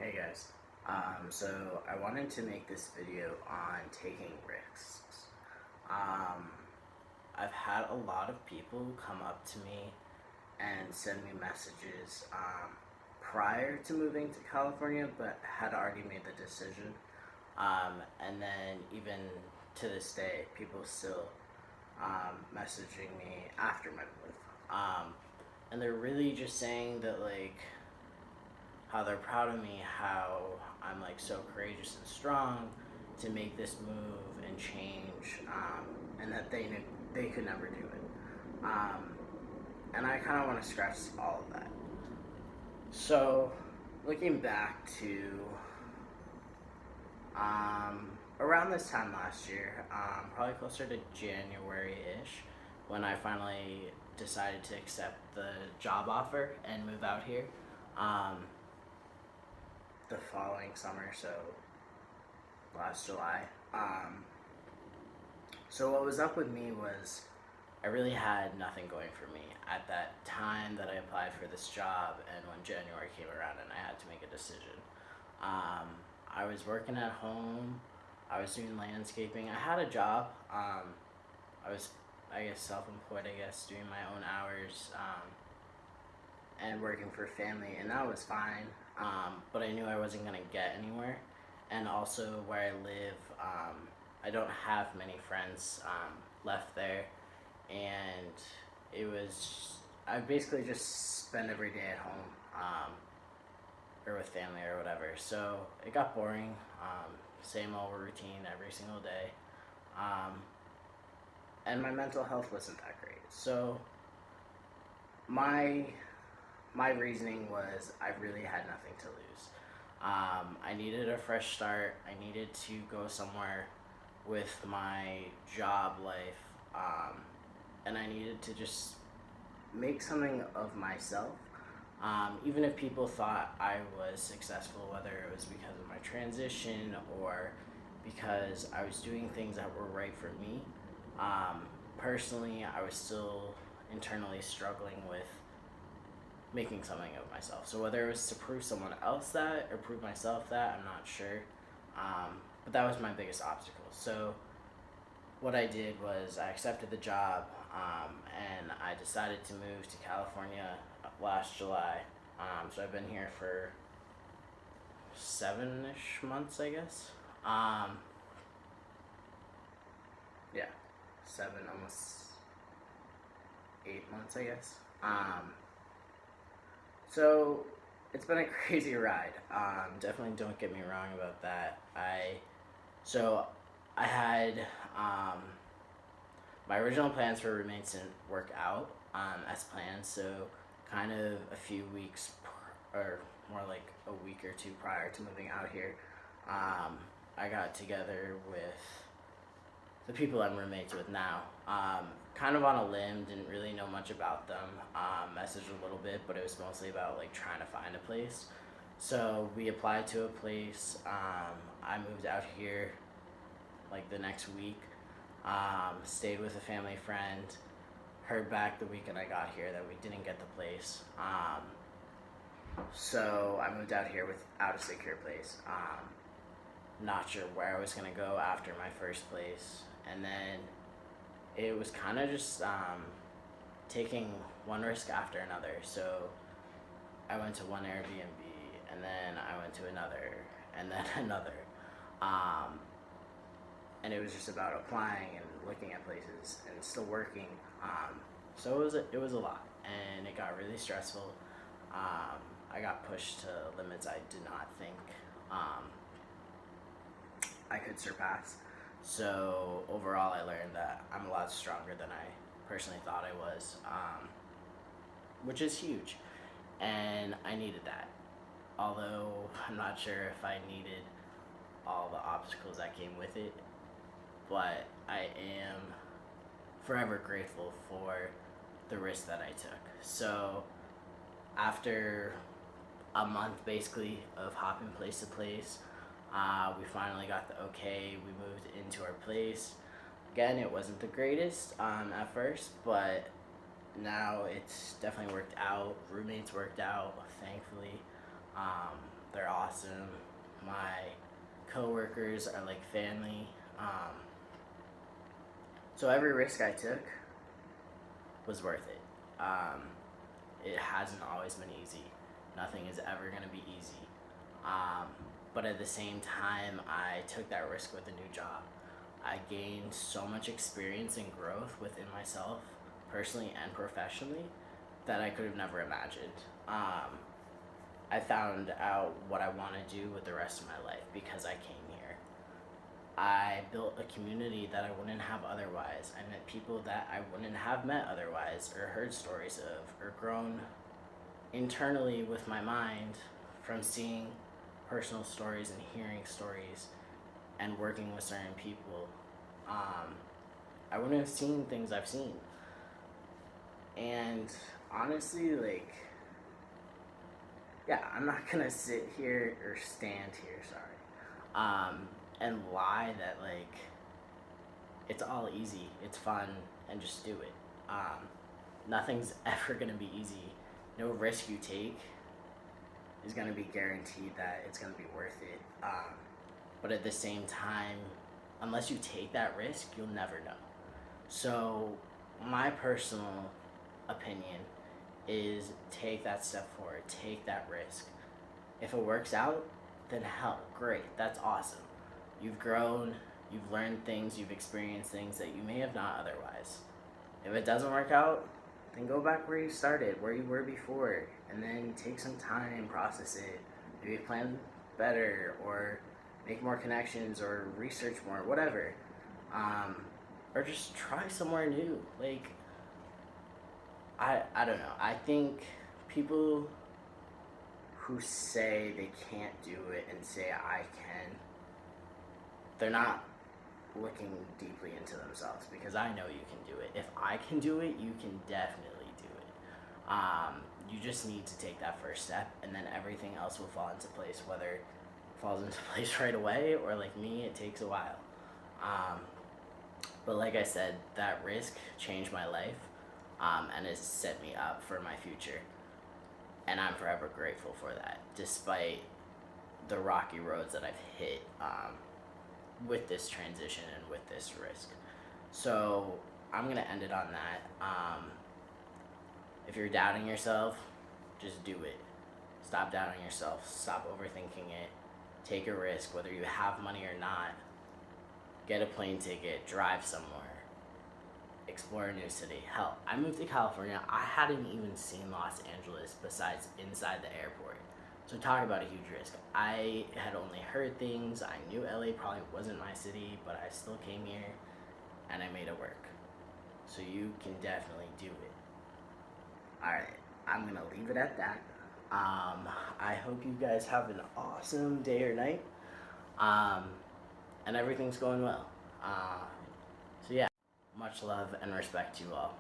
Hey guys, so I wanted to make this video on taking risks. Um, I've had a lot of people come up to me and send me messages prior to moving to California, but had already made the decision. And then even to this day, people still messaging me after my move. And they're really just saying that how they're proud of me, how I'm so courageous and strong to make this move and change, and that they could never do it. And I kind of want to scratch all of that. So, looking back to around this time last year, probably closer to January-ish, when I finally decided to accept the job offer and move out here. The following summer, so last July. So what was up with me was I really had nothing going for me at that time that I applied for this job, and when January came around and I had to make a decision. I was working at home. I was doing landscaping. I had a job. I was, self-employed, doing my own hours, and working for family, and that was fine. But I knew I wasn't going to get anywhere. And also, where I live, I don't have many friends left there. And I basically just spend every day at home, or with family or whatever. So it got boring, same old routine every single day. And my mental health wasn't that great. So my reasoning was I really had nothing to lose. I needed a fresh start. I needed to go somewhere with my job life, and I needed to just make something of myself. Even if people thought I was successful, whether it was because of my transition or because I was doing things that were right for me, personally, I was still internally struggling with making something of myself. So whether it was to prove someone else that or prove myself that, I'm not sure. But that was my biggest obstacle. So what I did was I accepted the job, and I decided to move to California last July. So I've been here for 7-ish months, I guess. Yeah, 7, almost 8 months, I guess. So it's been a crazy ride. Definitely don't get me wrong about that. I had my original plans for roommates didn't work out as planned. So kind of a few weeks, or more like a week or two prior to moving out here, I got together with the people I'm roommates with now. Kind of on a limb, didn't really know much about them. Messaged a little bit, but it was mostly about trying to find a place. So we applied to a place. I moved out here the next week. Stayed with a family friend. Heard back the weekend I got here that we didn't get the place. So I moved out here without a secure place. Not sure where I was gonna go after my first place, and then it was kind of just taking one risk after another. So I went to one Airbnb, and then I went to another, and then another. And it was just about applying and looking at places and still working. So it was a lot, and it got really stressful. I got pushed to limits I did not think I could surpass. So overall, I learned that I'm a lot stronger than I personally thought I was, which is huge, and I needed that. Although I'm not sure if I needed all the obstacles that came with it, but I am forever grateful for the risk that I took. So after a month basically of hopping place to place, we finally got the okay. We moved into our place. Again, it wasn't the greatest at first, but now it's definitely worked out. Roommates worked out, thankfully. They're are awesome. My coworkers are like family. So every risk I took was worth it. It hasn't always been easy. Nothing is ever going to be easy. But at the same time, I took that risk with a new job. I gained so much experience and growth within myself, personally and professionally, that I could have never imagined. I found out what I want to do with the rest of my life because I came here. I built a community that I wouldn't have otherwise. I met people that I wouldn't have met otherwise, or heard stories of, or grown internally with my mind from seeing personal stories and hearing stories and working with certain people. I wouldn't have seen things I've seen. And honestly, like, yeah, I'm not gonna sit here or stand here, sorry, and lie that, like, it's all easy, it's fun, and just do it. Nothing's ever gonna be easy. No risk you take is gonna be guaranteed that it's gonna be worth it. But at the same time, unless you take that risk, you'll never know. So, my personal opinion is take that step forward, take that risk. If it works out, then hell, great, that's awesome. You've grown, you've learned things, you've experienced things that you may have not otherwise. If it doesn't work out, then go back where you started, where you were before, and then take some time, process it, maybe plan better, or make more connections, or research more, whatever. Or just try somewhere new. Like, I don't know. I think people who say they can't do it and say I can, they're not looking deeply into themselves, because I know you can do it. If I can do it, you can definitely do it. You just need to take that first step, and then everything else will fall into place, whether it falls into place right away or, like me, it takes a while. But like I said, that risk changed my life, and has set me up for my future. And I'm forever grateful for that, despite the rocky roads that I've hit with this transition and with this risk. So I'm gonna end it on that. If you're doubting yourself, just do it. Stop doubting yourself. Stop overthinking it. Take a risk, whether you have money or not. Get a plane ticket, drive somewhere, explore a new city. Hell, I moved to California. I hadn't even seen Los Angeles besides inside the airport. So talk about a huge risk. I had only heard things. I knew LA probably wasn't my city, but I still came here and I made it work. So you can definitely do it. Alright, I'm gonna leave it at that. I hope you guys have an awesome day or night. And everything's going well. So yeah, much love and respect to you all.